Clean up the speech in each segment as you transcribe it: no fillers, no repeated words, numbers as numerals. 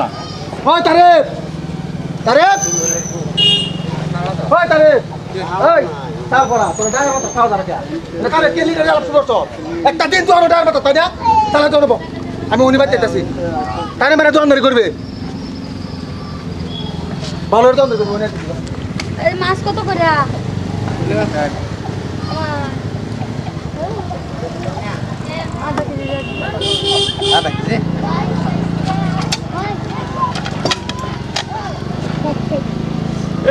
না ওই তারেক তারেক ওই তারেক ওই তাও পড়া তোর ডাইরেক্ট কথা খাওয়া দাঁড়া কে না কারে কে লিডার আলাপ করছ একটা দিন তো আরো ডাইরেক্ট কথা তাই না তাহলে তো নেব আমি উনি বাদ দিতেছি তারে মেরে জন ধরে করবে ভালো জন ধরে করবে এই মাছ কত করে আদা কেজি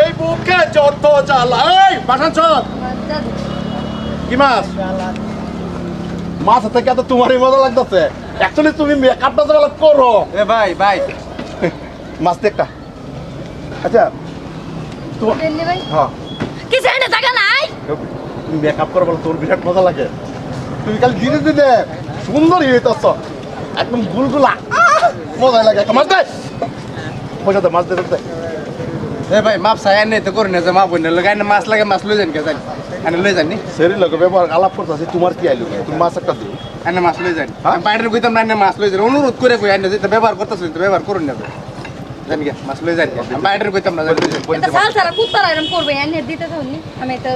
এই বুকে যত জ্বালা এই বাসান চল কি মাছ মাছ থেকে তো তোমারই মজা লাগতেছে অ্যাকচুয়ালি তুমি মেকআপটা তো ভালো করো এ ভাই ভাই মাছ একটা আচ্ছা তোমার ভাই হ্যাঁ কি জানে জায়গা নাই তুমি মেকআপ করো বলো তোর বিরাট মজা লাগে তুমি খালি ধীরে ধীরে সুন্দরই হইতেছ একদম গুলগুলা মজা লাগে একটা মাছ দে পয়সা দে মাছ দে দে এ ভাই মাপ চাই আনে তো করে না যে মাপ বইনা লাগাই না মাছ লাগে মাছ লই যান কে জানি আনে লই যান নি সেরি লগে ব্যবহার আলাপ করতেছি তোমার কি আইলো তুমি মাছ একটা দিও আনে মাছ লই যান আমি বাইরে কইতাম না আনে মাছ লই যান অনুরোধ করে কই আনে যেটা ব্যবহার করতেছ তো ব্যবহার করুন না জানি কে মাছ লই যান আমি বাইরে কইতাম না জানি এটা সাল ছাড়া কুত্তারা এরকম করবে এনে দিতে থাকুনি আমি এটা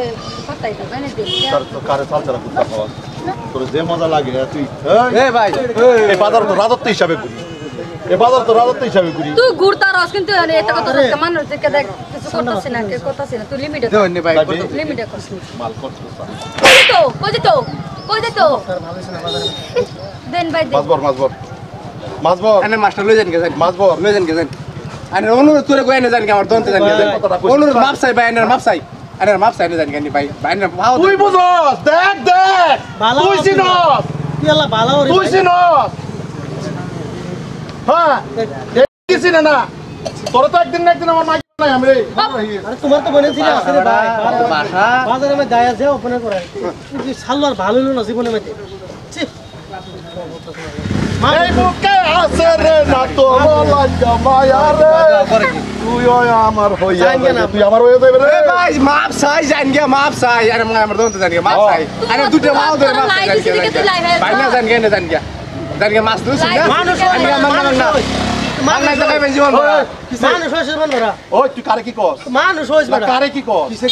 পাতাই তো এনে দিই তো কারে চাল ছাড়া কুত্তা খাওয়া তোর যে মজা লাগে তুই এ ভাই এই বাজার তো রাজত্ব হিসাবে করি এই বাজার তো রাজত্ব হিসাবে করি তুই ঘুরতা রস কিন্তু এটা কথা সত্য মানুষ যে দেখ কিছু করতেছ না কে করতেছ না তুই লিমিটে দেও নি ভাই লিমিটে কর মাল করছিস কই তো দেন ভাই দেন মাছবর আনে মাছটা লই যান কে জানি মাছবর লই যান কে জানি আনে অনুরোধ করে কই আনে জান কে আমার দন্তে জান কে জানি অনুরোধ মাপ চাই ভাই আনে মাপ চাই আনে মাপ চাই জান কে নি ভাই ভাই আনে ভাও তুই বুঝছস দেখ দেখ তুই চিনস ইয়ালা ভালো রে তুই চিনস হ্যাঁ দেখিস না তোর তো একদিন না একদিন আমার মাইক নাই আমি আরে তোমার তো বলেছিল আছে রে ভাই বাসা বাজারে মে গায়া যায় ওপেন করে তুই সালোয়ার ভালো হলো না জীবনে মতে ছি এই বুকে আছে রে না তো লাগা মায়া রে তুই ওই আমার হইয়া তুই আমার হইয়া যাবে রে এ ভাই মাপ চাই জান গে মাপ চাই আরে আমার দন্তে জান গে মাপ চাই আরে দুটো মাও ধরে মাপ চাই জান গে ভাই না জান গে মাছ দুছ না মানুষ মাংনা তো খাইবেন জীবন ভরা মানুষ হইছে বন্ধরা ওই তুই কারে কি কস মানুষ হইছে না বড় কারে কি কস কিসে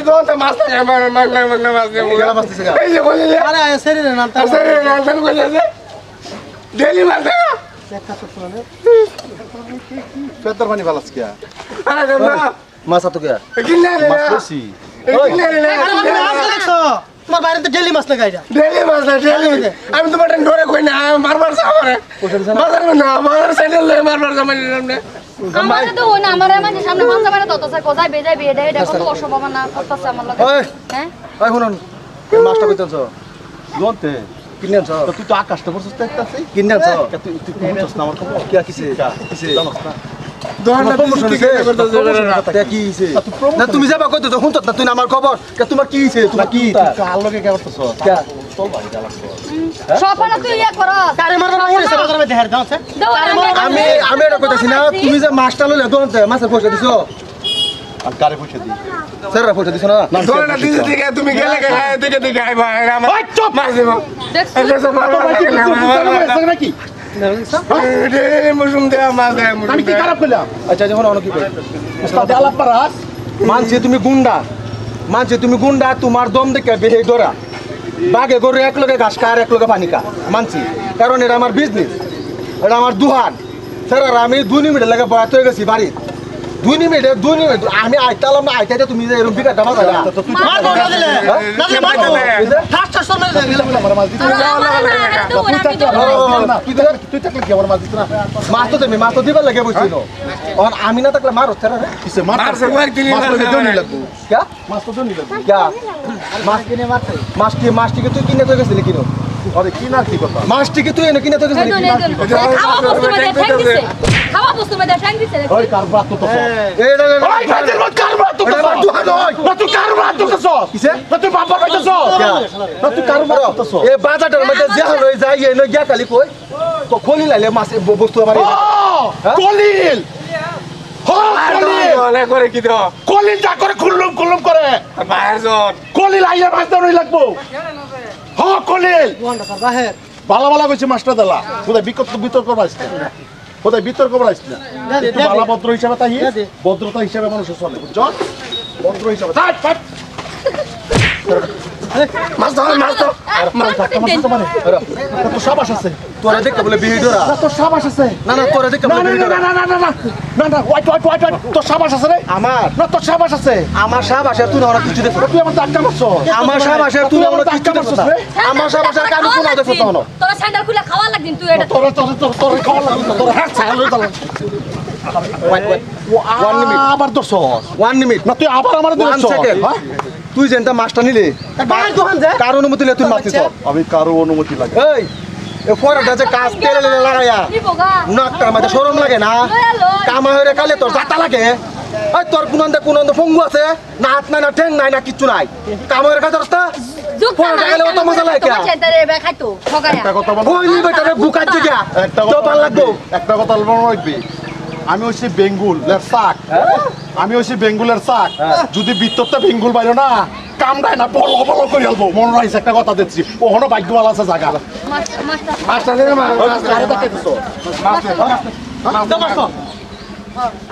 দন্তে মাছ মাংনা মাছ দে গেলা মাছ দিছে এই যে বলে আরে সেরে না নাম আরে নালতান কইলে যে ডেলি মাছ দে একটা তো শুনে পেটর পানি ভালাস কিয়া আরে না মাছ তো কিয়া কিনলে রে মাছ বেশি কিনলে রে মাছ লাগছো তোমার বাইরে তো ডেলি মাছ লাগাইরা ডেলি মাছ না ডেলি আমি তো মটন ধরে কই না মারবার সামনে বাজার না আমার স্যান্ডেল লয়ে মারবার সামনে সামনে আমারে তো না আমারে মানে সামনে মাছ মানে তত সে কোজাই বেজাই বেডা এটা কত অসম্ভাবনা করতেছে আমার লগে ওই হ্যাঁ ওই শুনুন মাছটা কইতেছ জোনতে কিনেছ তো তুই তো আকাশটা পড়ছস তো একটা কিনেছ তুই তুই কোনছস না আমার খবর কি কিসে জানোস না তুমি যাবা কইতো তো হুনত না তুই আমার খবর তোমার কি হইছে তোমার কি কাল লগে কে করতেছ চল বাড়ি যা লাগতো সফল তুই ইয়া কর কারে মারবা না পড়ছে বাজারে মে দেখার দাও আমি এটা কইতাছি না তুমি যে মাছটা লইলে দোনতে মাছের পয়সা দিছো আর কারে পয়সা দি স্যাররা পয়সা দিছো না ধরে না দিদি দিকে তুমি গেলে কে দিকে দিকে আই ভাই আমার ওই চুপ মার দেব দেখছ নাকি রে মুসুম দে মাছ দে আমি কি খারাপ করলাম আচ্ছা যখন অনেক কি কই উস্তাদ আলাপ পারাস মানছে তুমি গুন্ডা তোমার দম দেখে বেহে দরা বাগে গরু এক লগে ঘাস খা আর এক লগে পানি খা মানছি কারণ এটা আমার বিজনেস এটা আমার দুহান স্যার আমি 2 মিনিট লাগে বয়াত হয়ে গেছি বাড়ি 2 মিনিট আমি আইতালাম না আইতাতে তুমি যে এরকম বিকাটা মাছ না তো তুই মার বড় দিলে না দিলে মার দিলে ফাস্ট সরনে দিলে আমার মাছ দিতে তুই থাকলে কি আমার মাছ দিতে না মাছ তো দিবার লাগে বইছিল আর আমি না থাকলে মার হচ্ছে না কিসে মারছে কয়েক দিন মাছ লগে দনি লাগবো কি মাছ তো দনি লাগবো কি মাছ কিনে মারছে মাছটিকে তুই কিনে তো গেছিলি কিনো আরে কি না কি কথা মাছটিকে তুই এনে কিনে তো গেছিলি খাওয়া বস্তু মধ্যে ঠ্যাং দিছে ওই কারবা তো তো এইটা ওই কাজের মত কারবা তো তো তুই কারবা তো তো কিসে তুই বাবা কইছস তুই কারবা তো তো এই বাজারটার মধ্যে যা হই যায় এই গিয়া কালি কই তো খলি লাইলে মাছ বস্তু আমার কলিল অনেক করে কি দাও কলিল যা করে খুল্লুম করে বাইরে জন কলিল আইয়া মাছ দাও লাগবো কলিল ওয়ান্ডা স্যার বাহির বালা বালা কইছে মাস্টার দালা কোথায় বিতর্ক করাইছ না কোথায় বিতর্ক করাইছ না একটু বালা ভদ্র হিসাবে তাই ভদ্রতা হিসাবে মানুষের চলে বুঝছ ভদ্র হিসাবে মাছ ধর তোর সাবাস আছে তোরা দেখতে বলে বিহেডরা তোর সাবাস আছে না না তোরা দেখতে বলে বিহেডরা না ওয়াইট তোর সাবাস আছে রে আমার না তোর সাবাস আছে আমার সাহেব আসে তুই অনেক কিছু দেখছ তুই আমার ধাক্কা মারছ আমার সাহেব আসে তুই অনেক কিছু দেখছ আমার সাহেব আসে কানে কোন দেখছ তো তোরা স্যান্ডেল খুলে খাওয়া লাগদিন তুই এটা তোর খাওয়া লাগবে তোর হ্যাঁ ছায়াল হয়ে গেল আবার দোষ 1 মিনিট না তুই আবার আমার 1 সেকেন্ড তুই যেনটা মাছটা নিলে কার অনুমতি নিলে তুই মাছ দিছ আমি কারো অনুমতি লাগে এই এ ফরাটা যে কাজ তেলে লাগাইয়া নাকটার মধ্যে শরম লাগে না কামা হয়ে কালে তোর জাতা লাগে এই তোর কোন ফঙ্গু আছে না হাত নাই না ঠ্যাং নাই না কিচ্ছু নাই কামা হয়ে কাজ রাস্তা ফরাটা গেলে অত মজা লাগে একটা কথা বল ওই নি বেটা রে বুকার জায়গা তো ভালো লাগবো একটা কথা বলবো রাখবি আমি হইছি বেঙ্গুলের শাক আমি হইছি বেঙ্গুলের শাক যদি বিত্তরটা বেঙ্গুল বাইরে না কাম দেয় না বলো বলো করে আলবো মনে রাখছে একটা কথা দিচ্ছি ওখানে ভাগ্যবাল আছে জায়গা মাস্টার রে মা কারে দেখে দিছো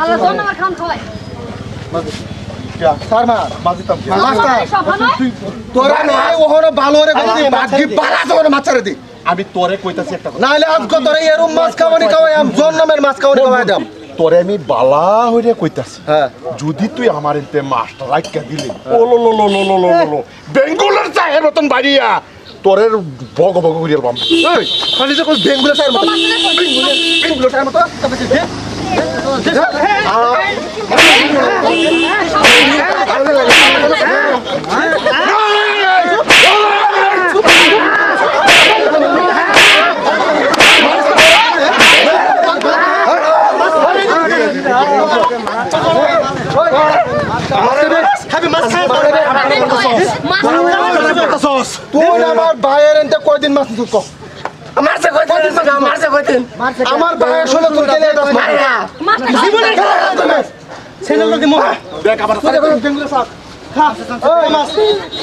আল্লাহ জন্য আমার খান খাওয়াই স্যার মা বাজিতাম কি মাস্টার তুই তোরা না ওখানে ভালো রে বলছি ভাগ্যি বালা তোর মাছারে দি আমি তোরে কইতাছি একটা কথা নাইলে আজকে তোরে এরম মাছ খাওয়ানি খাওয়াই আম জন্মের মাছ খাওয়ানি খাওয়াই দাম তোরে আমি বালা হইরে কইতাছি হ্যাঁ যদি তুই আমার এতে মাস্টার রাইকা দিলি ও লো লো লো লো লো লো লো বেঙ্গুলের চায়ের মতন বাড়িয়া তোরের বগ বগ করিয়া বাম এই খালি যে কোন বেঙ্গুলা চায়ের মতো বেঙ্গুলা চায়ের মতো তুই আমার ভাইয়ের এনতে কয়দিন মাছ দিছিস কো আমার ভাইয়ের শোনো তুই কেন এটা জীবনে ছেলেটা দিমু দেখ আবার বেঙ্গুলা শাক খা ওই মাছ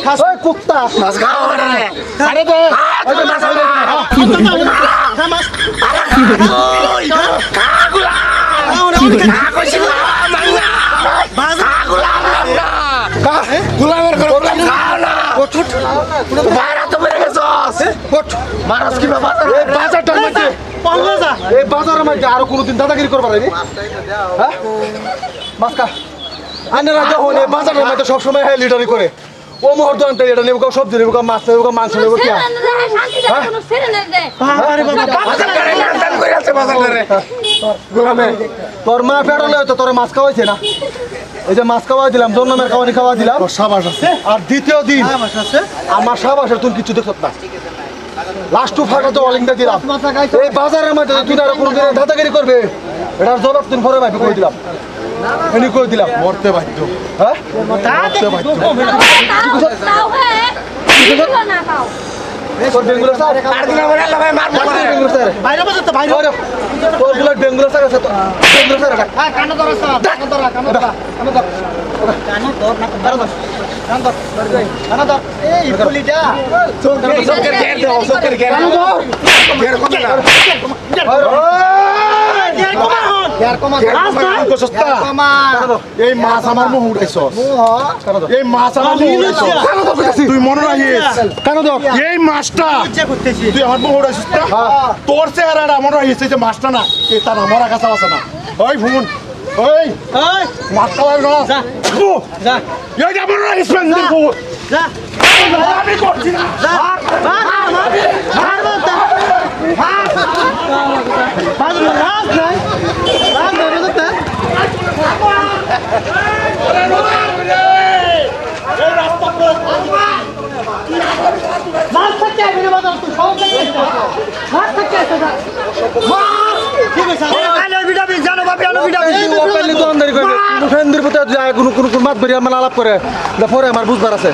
খা ওই কুত্তা মাছ খাও রে আরে দে ওই মাছ খাও খা মাছ খাগুলা খাগুলা মাংনা গুলামের করে খাও না ওঠুট বাইরে তো মেরে গেছস ওঠ মারাস কি বাবা এই বাজারটার মধ্যে পাগল যা এই বাজারের মধ্যে আর কোনদিন দাদাগিরি করবা রে হ্যাঁ মাসকা আনারা যখন এই বাজারের মধ্যে সব সময় হ্যাঁ লিডারি করে ও মুহূর্তে আনতে এটা নেব সবজি নেব মাছ নেব মাংস নেব কি গোলামে তোর মা ফেরালে তো তোর মাছ খাওয়াইছে না এই যে মাছ খাওয়াই দিলাম জন্মের খাওয়ানি খাওয়া দিলাম সাবাস আছে আর দ্বিতীয় দিন আমার সাবাসের তুমি কিছু দেখত না লাস্ট টু ফাটা তো অলিংটা দিলাম এই বাজারের মধ্যে তুই আর কোনো দিন দাদাগিরি করবে এটার জবাব তুমি পরে ভাবি কই দিলাম এনি কই দিলাম মরতে বাধ্য হ্যাঁ তোর বেঙ্গুলা স্যার আর দিন আমরা ভাই মার বেঙ্গুলা স্যার বাইরে বসে তো বাইরে তোর গুলো বেঙ্গুলা স্যার আছে তো বেঙ্গুলা স্যার হ্যাঁ কানে ধর স্যার কানে ধর কানে ধর কানে ধর কানে ধর না ধর কানে ধর কানে ধর এই পুলিটা চোখের ঘের দাও চোখের ঘের কানে ধর ঘের কত না এই মাছ আমার মুখ উঠাইছস এই মাছ আমার মুখ উঠাইছস তুই মনে রাখিস এই মাছটা তুই আমার মুখ উঠাইছিস তোর চেহারাটা মনে রাখিস এই যে মাছটা না এই তার আমার কাছে আছে না ওই ফোন ওই মাছ খাওয়াই না যা এই যে মনে রাখিস যা আমি করছি না আলাপ করে পরে আমার বুঝবার আছে